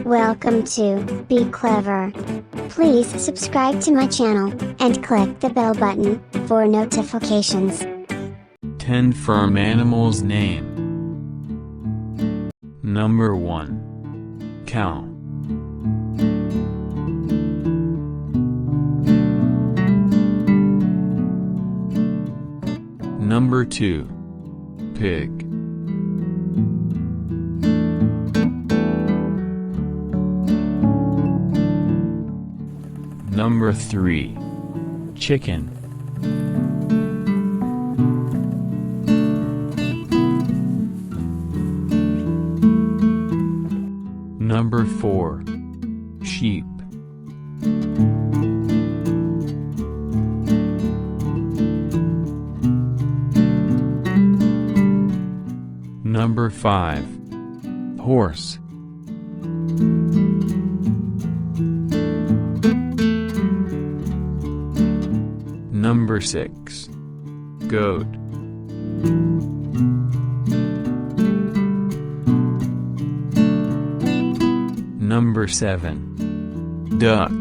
Welcome to Be Clever. Please subscribe to my channel, and click the bell button, for notifications. 10 firm animals name. Number 1. Cow. Number 2. Pig. Number 3. Chicken. Number 4. Sheep. Number 5. Horse. Number 6. Goat. Number 7. Duck.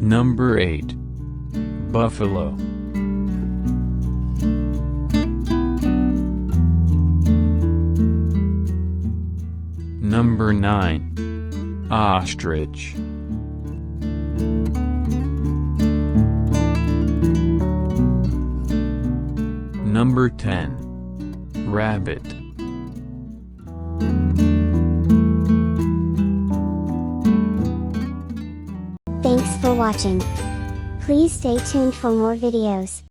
Number 8. Buffalo. Number 9. Ostrich. Number 10. Rabbit. Thanks for watching. Please stay tuned for more videos.